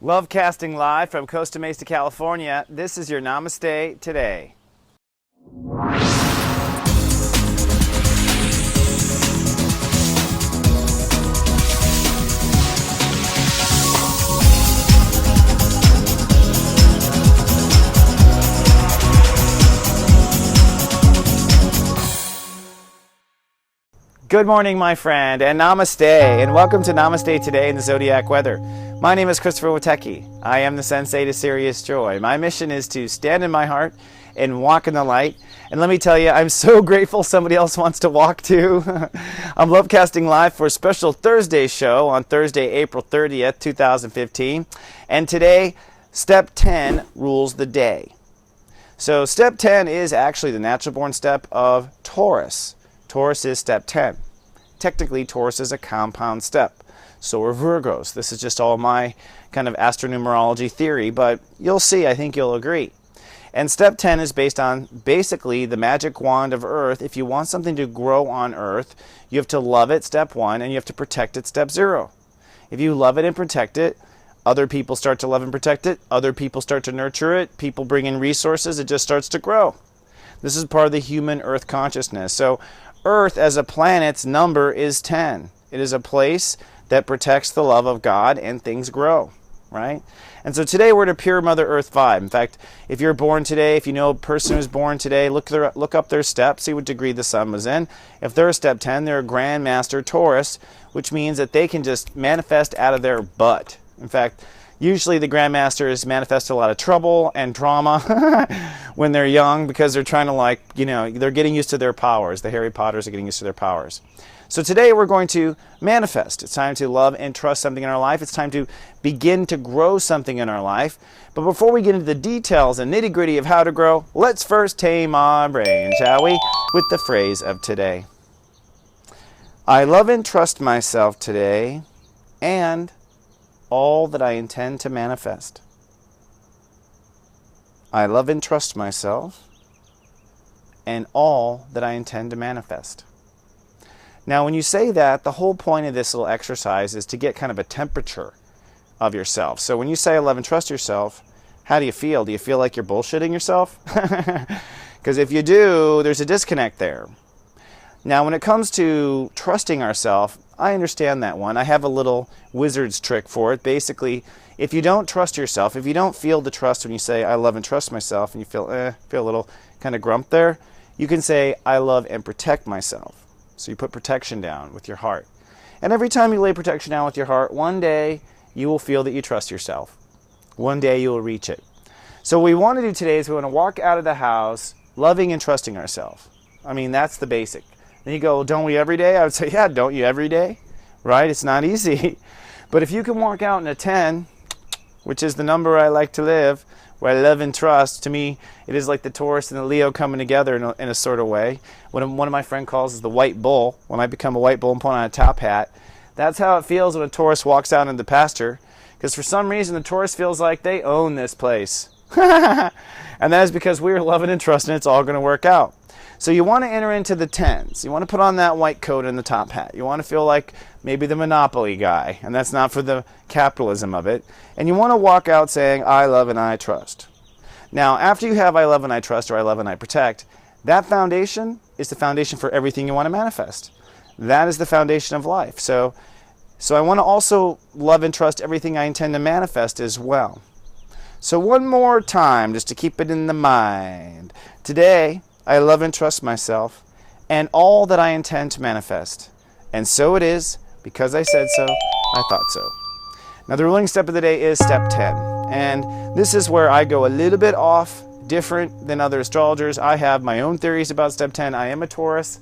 Love casting live from Costa Mesa, California. This is your Namaste today. Good morning, my friend, and Namaste, and welcome to Namaste Today in the Zodiac weather. My name is Christopher Witecki. I am the sensei to Sirius joy. My mission is to stand in my heart and walk in the light. And let me tell you, I'm so grateful somebody else wants to walk too. I'm love casting live for a special Thursday show on Thursday, April 30th, 2015. And today, step 10 rules the day. So step 10 is actually the natural born step of Taurus. Taurus is step 10. Technically, Taurus is a compound step. So are Virgos. This is just all my kind of astronumerology theory, but you'll see, I think you'll agree. And step 10 is based on basically the magic wand of Earth. If you want something to grow on Earth, you have to love it, step 1, and you have to protect it, step 0. If you love it and protect it, other people start to love and protect it, other people start to nurture it, people bring in resources, it just starts to grow. This is part of the human Earth consciousness. So Earth as a planet's number is 10. It is a place that protects the love of God and things grow, right? And so today we're at a pure Mother Earth vibe. In fact, if you're born today, if you know a person who's born today, look up their step, see what degree the sun was in. If they're a step 10, they're a Grand Master Taurus, which means that they can just manifest out of their butt. In fact, usually the Grandmasters manifest a lot of trouble and trauma when they're young because they're trying to they're getting used to their powers. The Harry Potters are getting used to their powers. So today we're going to manifest. It's time to love and trust something in our life. It's time to begin to grow something in our life. But before we get into the details and nitty-gritty of how to grow, let's first tame our brain, shall we? With the phrase of today. I love and trust myself today and all that I intend to manifest. I love and trust myself and all that I intend to manifest. Now, when you say that, the whole point of this little exercise is to get kind of a temperature of yourself. So when you say I love and trust yourself, how do you feel? Do you feel like you're bullshitting yourself? Because if you do, there's a disconnect there. Now, when it comes to trusting ourselves, I understand that one. I have a little wizard's trick for it. Basically, if you don't trust yourself, if you don't feel the trust when you say, I love and trust myself, and you feel a little kind of grump there, you can say, I love and protect myself. So you put protection down with your heart. And every time you lay protection down with your heart, one day you will feel that you trust yourself. One day you will reach it. So what we want to do today is we want to walk out of the house loving and trusting ourselves. I mean, that's the basic. Then you go, well, don't we every day? I would say, yeah, don't you every day? Right? It's not easy. But if you can walk out in a 10, which is the number I like to live, where I love and trust, to me, it is like the Taurus and the Leo coming together in a sort of way. What one of my friends calls is the white bull. When I become a white bull and put on a top hat, that's how it feels when a Taurus walks out into the pasture. Because for some reason, the Taurus feels like they own this place. And that is because we are loving and trusting it's all going to work out. So you want to enter into the 10s. You want to put on that white coat and the top hat. You want to feel like maybe the Monopoly guy, and that's not for the capitalism of it. And you want to walk out saying, I love and I trust. Now, after you have I love and I trust or I love and I protect, that foundation is the foundation for everything you want to manifest. That is the foundation of life. So I want to also love and trust everything I intend to manifest as well. So one more time, just to keep it in the mind. Today, I love and trust myself and all that I intend to manifest. And so it is, because I said so, I thought so. Now the ruling step of the day is step 10. And this is where I go a little bit off, different than other astrologers. I have my own theories about step 10. I am a Taurus,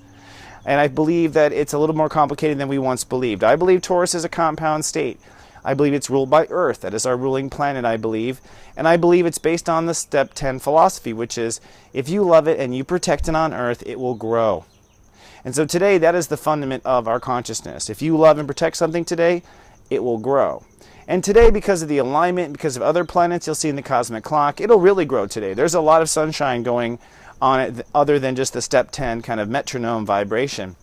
and I believe that it's a little more complicated than we once believed. I believe Taurus is a compound state. I believe it's ruled by Earth. That is our ruling planet, I believe. And I believe it's based on the step 10 philosophy, which is if you love it and you protect it on Earth, it will grow. And so today, that is the fundament of our consciousness. If you love and protect something today, it will grow. And today, because of the alignment, because of other planets you'll see in the cosmic clock, it'll really grow today. There's a lot of sunshine going on it other than just the step 10 kind of metronome vibration.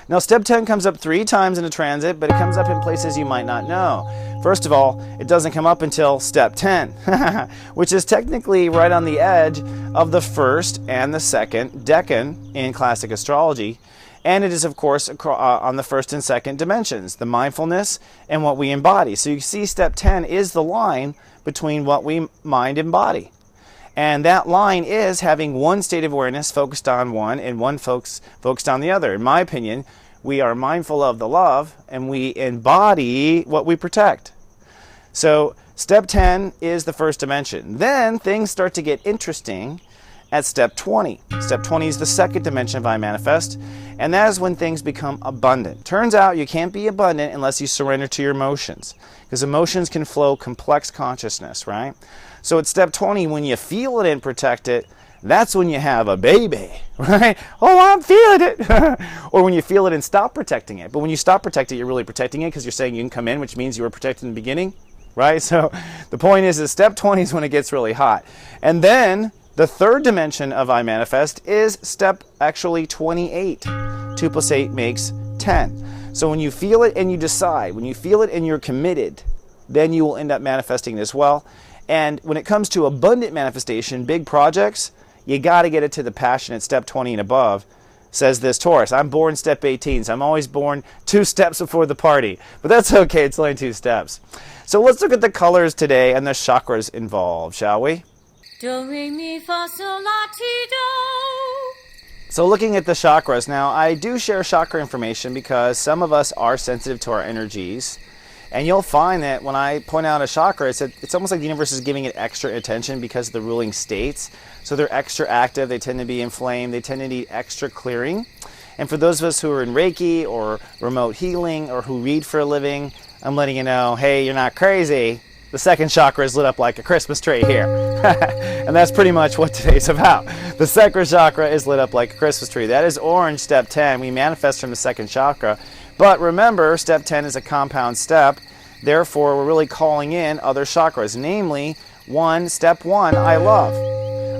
Now, step 10 comes up 3 times in a transit, but it comes up in places you might not know. First of all, it doesn't come up until step 10, which is technically right on the edge of the first and the second decan in classic astrology. And it is, of course, on the first and second dimensions, the mindfulness and what we embody. So you see step 10 is the line between what we mind and body. And that line is having one state of awareness focused on one and one focused on the other. In my opinion, we are mindful of the love and we embody what we protect. So step 10 is the first dimension. Then things start to get interesting at step 20. Step 20 is the second dimension of I Manifest, and that is when things become abundant. Turns out you can't be abundant unless you surrender to your emotions, because emotions can flow complex consciousness, right? So at step 20, when you feel it and protect it, that's when you have a baby, right? Oh, I'm feeling it. Or when you feel it and stop protecting it. But when you stop protecting it, you're really protecting it because you're saying you can come in, which means you were protected in the beginning, right? So the point is step 20 is when it gets really hot. And then the third dimension of I Manifest is step actually 28. 2 plus 8 makes 10. So when you feel it and you decide, when you feel it and you're committed, then you will end up manifesting it as well. And when it comes to abundant manifestation, big projects, you got to get it to the passion at step 20 and above. Says this Taurus, I'm born step 18, so I'm always born 2 steps before the party. But that's okay, it's only 2 steps. So let's look at the colors today and the chakras involved, shall we? Do, re, mi, fa, sol, la, ti, do. So looking at the chakras, now I do share chakra information because some of us are sensitive to our energies. And you'll find that when I point out a chakra, it's almost like the universe is giving it extra attention because of the ruling states. So they're extra active, they tend to be inflamed, they tend to need extra clearing. And for those of us who are in Reiki or remote healing or who read for a living, I'm letting you know, hey, you're not crazy. The second chakra is lit up like a Christmas tree here. And that's pretty much what today's about. The second chakra is lit up like a Christmas tree. That is orange, step 10. We manifest from the second chakra. But remember, step 10 is a compound step. Therefore, we're really calling in other chakras. Namely, step 1, I love.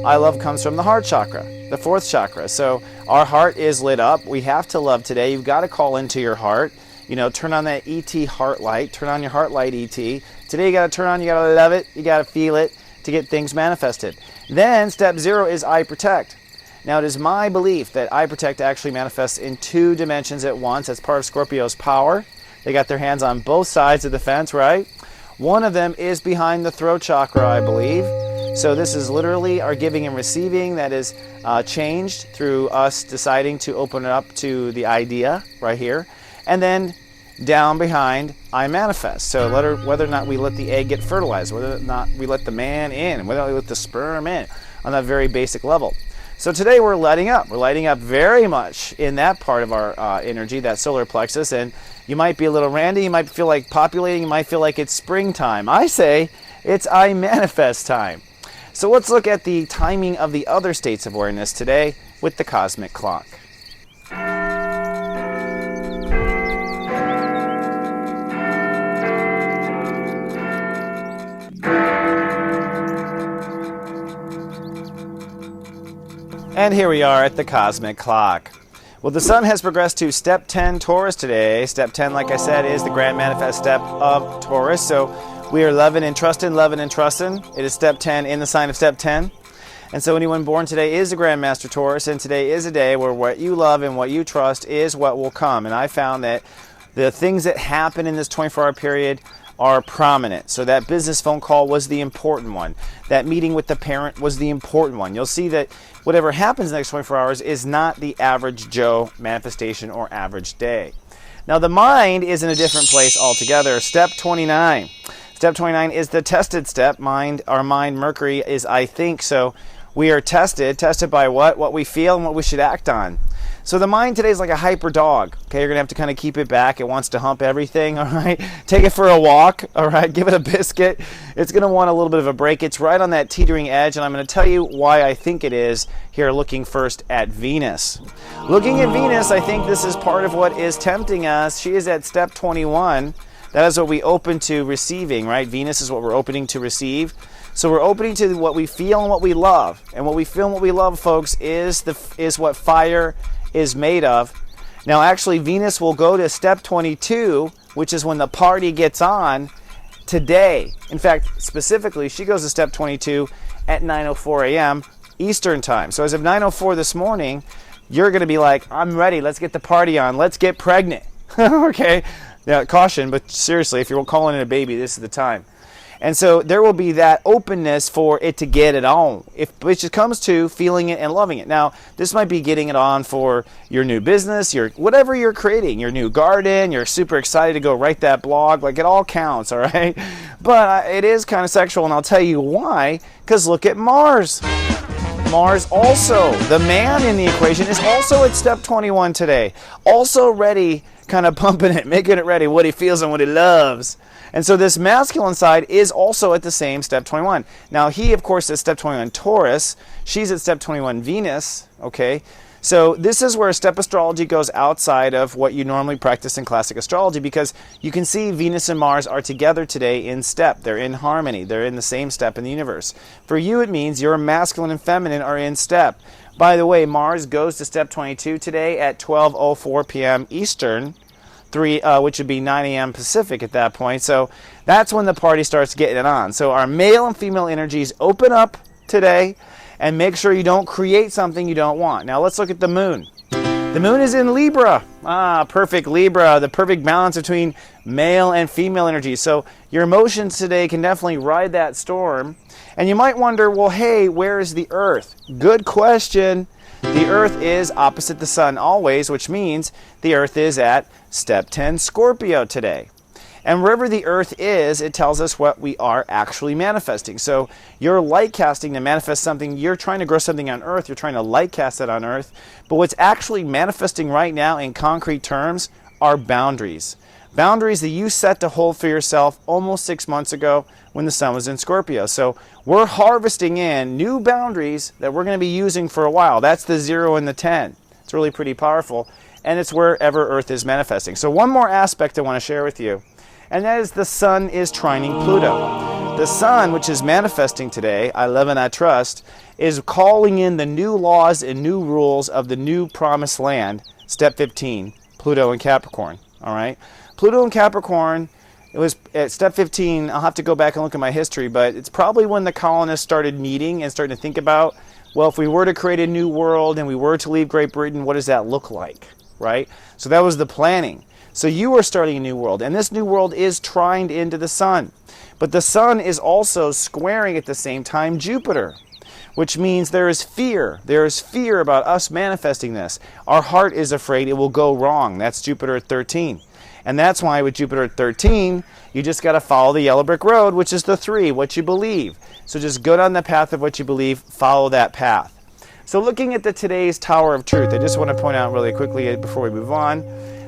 I love comes from the heart chakra, the 4th chakra. So our heart is lit up. We have to love today. You've got to call into your heart. You know, turn on that ET heart light. Turn on your heart light, ET. Today you got to turn on, you got to love it, you got to feel it to get things manifested. Then step 0 is I protect. Now it is my belief that I protect actually manifests in 2 dimensions at once. That's part of Scorpio's power. They got their hands on both sides of the fence, right? One of them is behind the throat chakra, I believe. So this is literally our giving and receiving that is changed through us deciding to open it up to the idea right here. And then down behind, I manifest. So whether or not we let the egg get fertilized, whether or not we let the man in, whether or not we let the sperm in on that very basic level. So today we're lighting up. We're lighting up very much in that part of our energy, that solar plexus. And you might be a little randy. You might feel like populating. You might feel like it's springtime. I say it's I manifest time. So let's look at the timing of the other states of awareness today with the cosmic clock. And here we are at the cosmic clock. Well, the sun has progressed to step 10 Taurus today. Step 10, like I said, is the grand manifest step of Taurus. So we are loving and trusting, loving and trusting. It is step 10 in the sign of step 10. And so anyone born today is a Grand Master Taurus, and today is a day where what you love and what you trust is what will come. And I found that the things that happen in this 24-hour period are prominent. So that business phone call was the important one. That meeting with the parent was the important one. You'll see that whatever happens in the next 24 hours is not the average Joe manifestation or average day. Now the mind is in a different place altogether. Step 29. Step 29 is the tested step. Our mind, Mercury, is I think. So we are tested by what? What we feel and what we should act on. So the mind today is like a hyper dog. Okay, you're going to have to kind of keep it back. It wants to hump everything, all right? Take it for a walk, all right? Give it a biscuit. It's going to want a little bit of a break. It's right on that teetering edge, and I'm going to tell you why I think it is here looking first at Venus. Looking at Venus, I think this is part of what is tempting us. She is at step 21. That is what we open to receiving, right? Venus is what we're opening to receive. So we're opening to what we feel and what we love. And what we feel and what we love, folks, is what fire is made of. Now actually Venus will go to step 22, which is when the party gets on, today. In fact, specifically, she goes to step 22 at 9:04 a.m. Eastern time. So as of 9:04 this morning, you're going to be like, I'm ready. Let's get the party on. Let's get pregnant. Okay? Now, caution, but seriously, if you're calling it a baby, this is the time. And so there will be that openness for it to get it on, which it comes to feeling it and loving it. Now, this might be getting it on for your new business, your whatever you're creating, your new garden. You're super excited to go write that blog. Like, it all counts, all right? But it is kind of sexual, and I'll tell you why. Because look at Mars. Mars also, the man in the equation, is also at step 21 today. Also ready, kind of pumping it, making it ready, what he feels and what he loves. And so this masculine side is also at the same step 21. Now he, of course, is step 21 Taurus. She's at step 21 Venus, okay? So this is where step astrology goes outside of what you normally practice in classic astrology, because you can see Venus and Mars are together today in step. They're in harmony. They're in the same step in the universe. For you, it means your masculine and feminine are in step. By the way, Mars goes to step 22 today at 12:04 p.m. Eastern, which would be 9 a.m. Pacific at that point. So that's when the party starts getting it on. So our male and female energies open up today, and make sure you don't create something you don't want. Now let's look at the moon. The moon is in Libra. Perfect Libra, the perfect balance between male and female energy. So your emotions today can definitely ride that storm. And you might wonder, well, hey, where is the Earth? Good question. The Earth is opposite the Sun always, which means the Earth is at step 10 Scorpio today. And wherever the Earth is, it tells us what we are actually manifesting. So you're light casting to manifest something. You're trying to grow something on Earth. You're trying to light cast it on Earth. But what's actually manifesting right now in concrete terms are boundaries. Boundaries that you set to hold for yourself almost 6 months ago when the Sun was in Scorpio. So we're harvesting in new boundaries that we're going to be using for a while. That's the 0 and the 10. It's really pretty powerful. And it's wherever Earth is manifesting. So one more aspect I want to share with you, and that is the Sun is trining Pluto. The Sun, which is manifesting today, I love and I trust, is calling in the new laws and new rules of the new promised land, step 15, Pluto and Capricorn. All right? Pluto and Capricorn, it was at step 15. I'll have to go back and look at my history, but it's probably when the colonists started meeting and starting to think about, well, if we were to create a new world and we were to leave Great Britain, what does that look like, right? So that was the planning. So you are starting a new world, and this new world is trined into the Sun. But the Sun is also squaring at the same time Jupiter, which means there is fear. There is fear about us manifesting this. Our heart is afraid it will go wrong. That's Jupiter at 13. And that's why with Jupiter at 13, you just got to follow the yellow brick road, which is the 3, what you believe. So just go down the path of what you believe, follow that path. So looking at today's Tower of Truth, I just want to point out really quickly before we move on,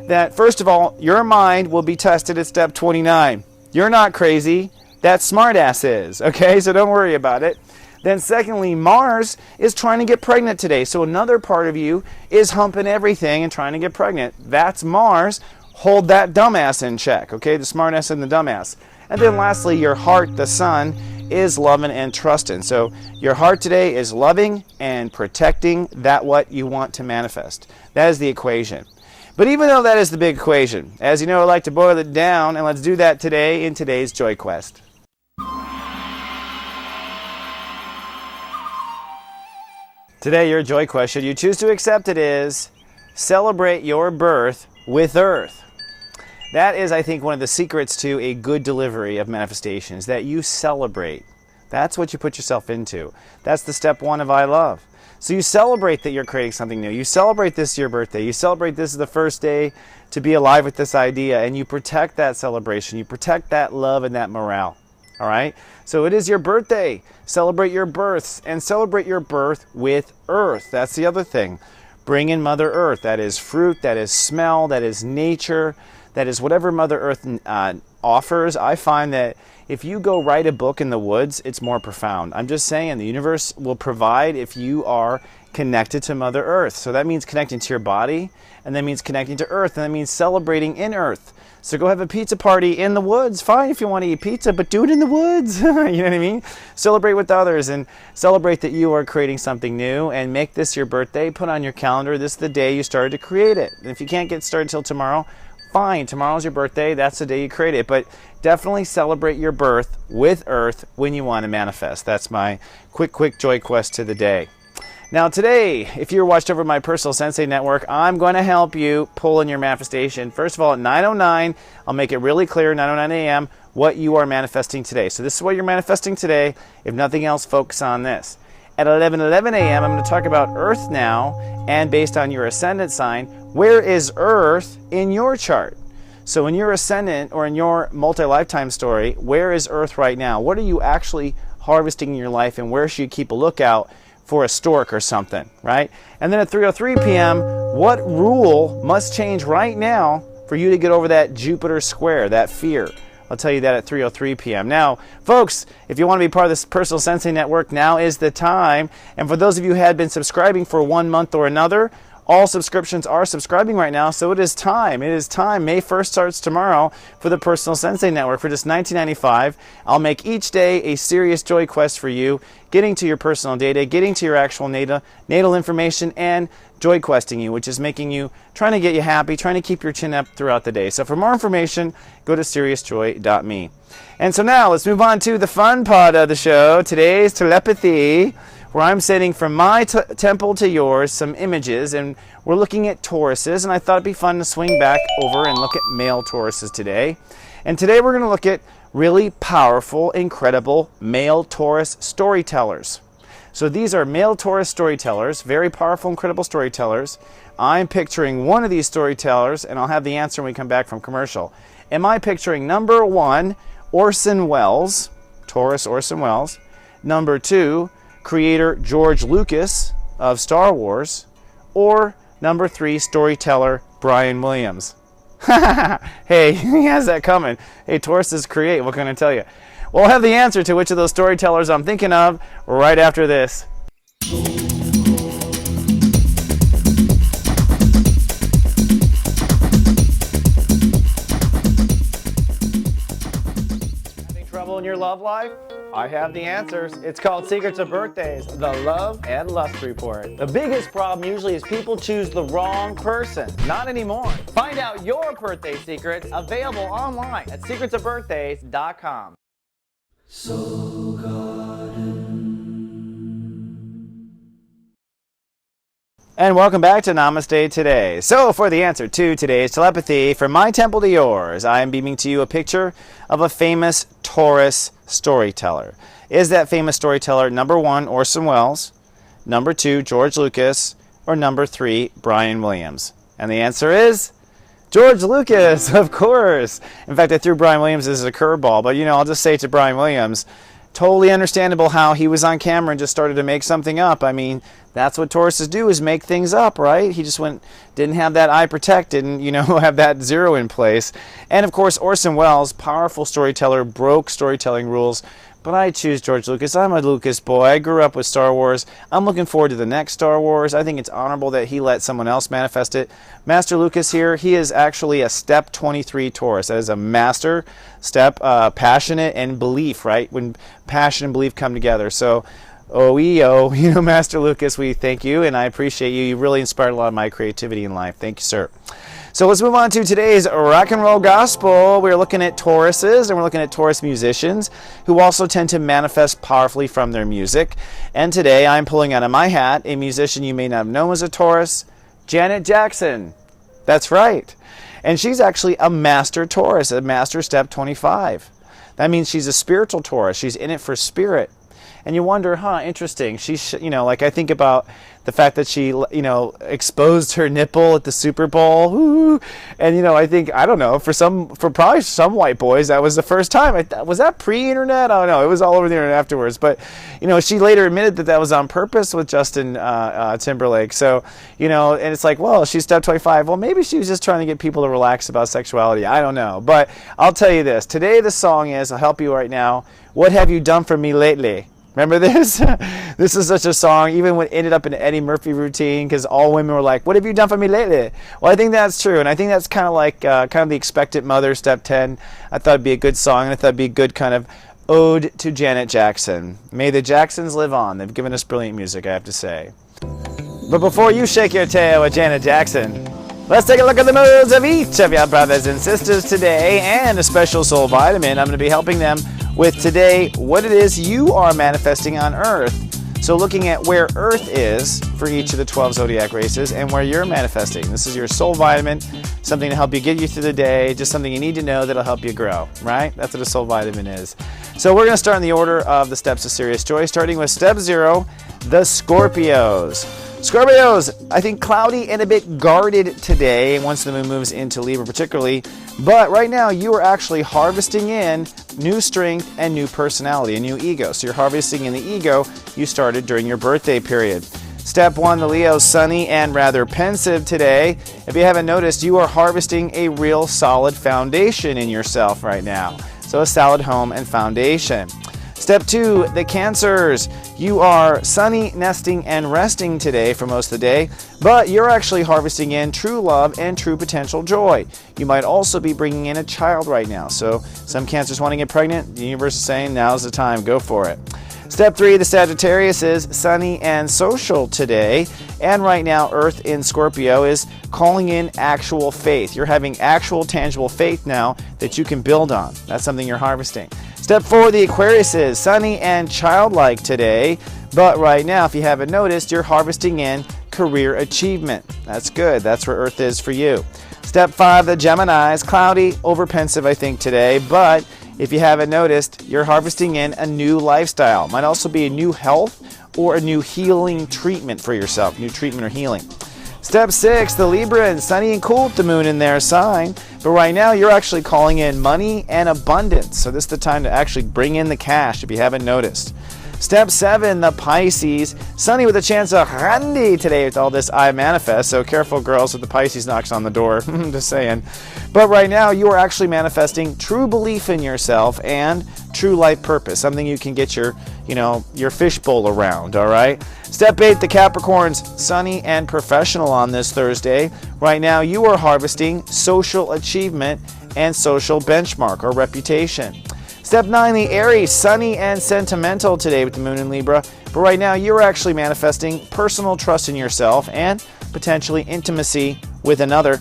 that first of all, your mind will be tested at step 29. You're not crazy. That smartass is, okay? So don't worry about it. Then secondly, Mars is trying to get pregnant today. So another part of you is humping everything and trying to get pregnant. That's Mars. Hold that dumbass in check, okay? The smartass and the dumbass. And then lastly, your heart, the Sun, is loving and trusting. So your heart today is loving and protecting that what you want to manifest. That is the equation. But even though that is the big equation, as you know, I like to boil it down, and let's do that today in today's Joy Quest. Today, your Joy Quest, should you choose to accept it, is celebrate your birth with Earth. That is, I think, one of the secrets to a good delivery of manifestations, that you celebrate. That's what you put yourself into. That's the step 1 of I love. So you celebrate that you're creating something new. You celebrate this is your birthday. You celebrate this is the first day to be alive with this idea, and you protect that celebration. You protect that love and that morale. All right? So it is your birthday. Celebrate your births, and celebrate your birth with Earth. That's the other thing. Bring in Mother Earth. That is fruit, that is smell, that is nature, that is whatever Mother Earth offers. I find that if you go write a book in the woods, it's more profound. I'm just saying, the universe will provide if you are connected to Mother Earth. So that means connecting to your body, and that means connecting to Earth, and that means celebrating in Earth. So go have a pizza party in the woods. Fine if you want to eat pizza, but do it in the woods. You know what I mean? Celebrate with others and celebrate that you are creating something new, and make this your birthday. Put on your calendar, this is the day you started to create it. And if you can't get started till tomorrow, fine. Tomorrow's your birthday. That's the day you create it. But definitely celebrate your birth with Earth when you want to manifest. That's my quick joy quest to the day. Now today, if you're watched over my personal Sensei network, I'm going to help you pull in your manifestation. First of all, at 9:09, I'll make it really clear, 9:09 a.m., what you are manifesting today. So this is what you're manifesting today. If nothing else, focus on this. At 11:11 a.m., I'm going to talk about Earth now, and based on your ascendant sign, where is Earth in your chart? So in your ascendant or in your multi-lifetime story, where is Earth right now? What are you actually harvesting in your life, and where should you keep a lookout for a stork or something, right? And then at 3:03 p.m., what rule must change right now for you to get over that Jupiter square, that fear? I'll tell you that at 3:03 p.m. Now, folks, if you want to be part of this Personal Sensei Network, now is the time. And for those of you who had been subscribing for 1 month or another, all subscriptions are subscribing right now, so it is time. It is time. May 1st starts tomorrow for the Personal Sensei Network for just $19.95. I'll make each day a serious joy quest for you, getting to your personal data, getting to your actual natal information, and joy questing you, which is making you, trying to get you happy, trying to keep your chin up throughout the day. So for more information, go to seriousjoy.me. And so now let's move on to the fun part of the show. Today's telepathy, where I'm sending from my temple to yours some images, and we're looking at Tauruses, and I thought it'd be fun to swing back over and look at male Tauruses today. And today we're going to look at really powerful, incredible male Taurus storytellers. So these are male Taurus storytellers, very powerful, incredible storytellers. I'm picturing one of these storytellers, and I'll have the answer when we come back from commercial. Am I picturing number 1, Orson Welles, Taurus Orson Welles, number 2, creator George Lucas of Star Wars, or number 3, storyteller Brian Williams? Hey, he has that coming. Hey, Tauruses create, what can I tell you? Well, I'll have the answer to which of those storytellers I'm thinking of right after this. Having trouble in your love life? I have the answers. It's called Secrets of Birthdays, the Love and Lust Report. The biggest problem usually is people choose the wrong person. Not anymore. Find out your birthday secrets, available online at secretsofbirthdays.com. Soul Garden. And welcome back to Namaste Today. So for the answer to today's telepathy, from my temple to yours, I am beaming to you a picture of a famous Taurus storyteller. Is that famous storyteller number 1, Orson Welles, number 2, George Lucas, or number 3, Brian Williams? And the answer is George Lucas, of course. In fact, I threw Brian Williams as a curveball, but I'll just say to Brian Williams, totally understandable how he was on camera and just started to make something up. I mean, that's what Tauruses do, is make things up, right? He just didn't have that eye protected and, have that 0 in place. And of course, Orson Welles, powerful storyteller, broke storytelling rules. But I choose George Lucas. I'm a Lucas boy. I grew up with Star Wars. I'm looking forward to the next Star Wars. I think it's honorable that he let someone else manifest it. Master Lucas here, he is actually a step 23 Taurus. That is a master step, passionate and belief, right? When passion and belief come together. So, Master Lucas, we thank you, and I appreciate you. You really inspired a lot of my creativity in life. Thank you, sir. So let's move on to today's rock and roll gospel. We're looking at Tauruses, and we're looking at Taurus musicians who also tend to manifest powerfully from their music. And today I'm pulling out of my hat a musician you may not have known as a Taurus, Janet Jackson. That's right. And she's actually a master Taurus, a master step 25. That means she's a spiritual Taurus. She's in it for spirit. And you wonder, interesting. I think about the fact that she, exposed her nipple at the Super Bowl. Woo! And, I think, I don't know, for probably some white boys, that was the first time. Was that pre-internet? I don't know. It was all over the internet afterwards. But, she later admitted that was on purpose with Justin Timberlake. So, and it's like, well, she's step 25. Well, maybe she was just trying to get people to relax about sexuality. I don't know. But I'll tell you this. Today the song is, I'll help you right now, What Have You Done For Me Lately? Remember this? This is such a song, even when it ended up in an Eddie Murphy routine, because all women were like, what have you done for me lately? Well, I think that's true, and I think that's kind of like the expectant mother, step 10. I thought it'd be a good song, and I thought it'd be a good kind of ode to Janet Jackson. May the Jacksons live on. They've given us brilliant music, I have to say. But before you shake your tail with Janet Jackson, Let's take a look at the moods of each of your brothers and sisters today, and a special soul vitamin. I'm going to be helping them with today what it is you are manifesting on Earth. So looking at where Earth is for each of the 12 zodiac races and where you're manifesting. This is your soul vitamin, something to help you get you through the day, just something you need to know that'll help you grow, right? That's what a soul vitamin is. So we're going to start in the order of the steps of Sirius Joy, starting with step 0, the Scorpios. Scorpios, I think cloudy and a bit guarded today once the moon moves into Libra particularly, but right now you are actually harvesting in new strength and new personality, a new ego. So you're harvesting in the ego you started during your birthday period. Step 1, the Leo, sunny and rather pensive today. If you haven't noticed, you are harvesting a real solid foundation in yourself right now. So a solid home and foundation. Step 2, the Cancers. You are sunny, nesting, and resting today for most of the day, but you're actually harvesting in true love and true potential joy. You might also be bringing in a child right now. So some Cancers want to get pregnant. The universe is saying now's the time, go for it. Step 3, the Sagittarius is sunny and social today, and right now Earth in Scorpio is calling in actual faith. You're having actual tangible faith now that you can build on. That's something you're harvesting. Step 4, the Aquarius is sunny and childlike today, but right now, if you haven't noticed, you're harvesting in career achievement. That's good. That's where Earth is for you. Step 5, the Geminis, cloudy, overpensive, I think, today, but if you haven't noticed, you're harvesting in a new lifestyle. Might also be a new health or a new healing treatment for yourself, new treatment or healing. Step 6, the Libra, sunny and cool with the moon in their sign. But right now, you're actually calling in money and abundance. So this is the time to actually bring in the cash if you haven't noticed. Step 7, the Pisces, sunny with a chance of handy today with all this I manifest. So careful, girls, with the Pisces knocks on the door. Just saying. But right now, you are actually manifesting true belief in yourself and true life purpose, something you can get your fishbowl around, all right? Step 8, the Capricorns, sunny and professional on this Thursday. Right now, you are harvesting social achievement and social benchmark or reputation. Step 9, the Aries, sunny and sentimental today with the moon in Libra. But right now, you're actually manifesting personal trust in yourself and potentially intimacy with another.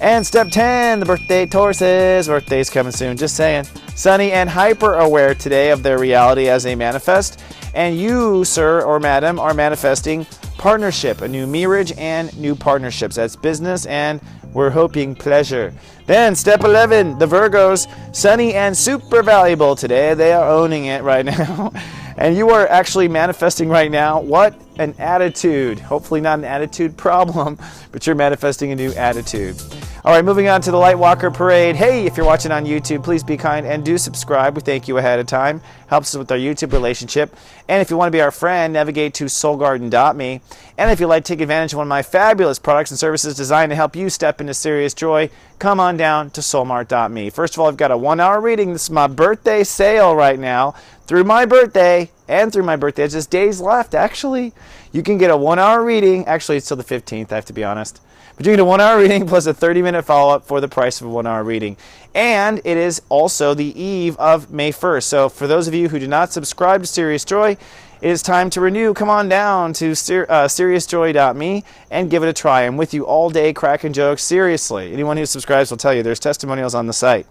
And step 10, the birthday Tauruses. Birthday's coming soon, just saying. Sunny and hyper aware today of their reality as they manifest. And you, sir or madam, are manifesting partnership, a new marriage and new partnerships. That's business and we're hoping pleasure. Then step 11, the Virgos, sunny and super valuable today. They are owning it right now. And you are actually manifesting right now, what? An attitude. Hopefully not an attitude problem, but you're manifesting a new attitude. All right, moving on to the Lightwalker Parade. Hey, if you're watching on YouTube, please be kind and do subscribe. We thank you ahead of time. Helps us with our YouTube relationship. And if you want to be our friend, navigate to soulgarden.me. And if you'd like to take advantage of one of my fabulous products and services designed to help you step into serious joy, come on down to soulmart.me. First of all, I've got a 1-hour reading. This is my birthday sale right now. Through my birthday and through my birthday, it's just days left, actually. You can get a 1-hour reading. Actually, it's till the 15th, I have to be honest. But you can get a 1-hour reading plus a 30-minute follow-up for the price of a 1-hour reading. And it is also the eve of May 1st. So for those of you who do not subscribe to Serious Joy, it is time to renew. Come on down to seriousjoy.me and give it a try. I'm with you all day, cracking jokes. Seriously, anyone who subscribes will tell you there's testimonials on the site.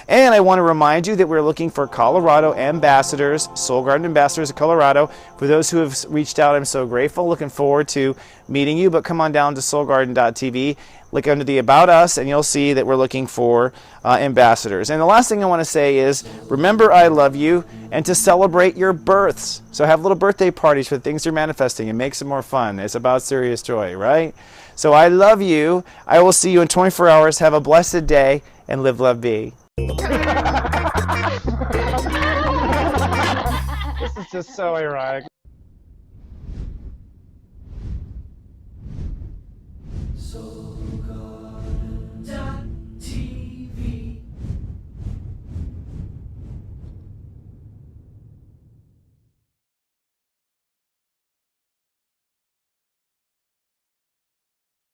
And I want to remind you that we're looking for Colorado ambassadors, Soul Garden ambassadors of Colorado. For those who have reached out, I'm so grateful. Looking forward to meeting you. But come on down to soulgarden.tv. Look under the About Us, and you'll see that we're looking for ambassadors. And the last thing I want to say is, remember I love you, and to celebrate your births. So have little birthday parties for the things you're manifesting and make some more fun. It's about serious joy, right? So I love you. I will see you in 24 hours. Have a blessed day, and live, love, be. This is just so ironic. So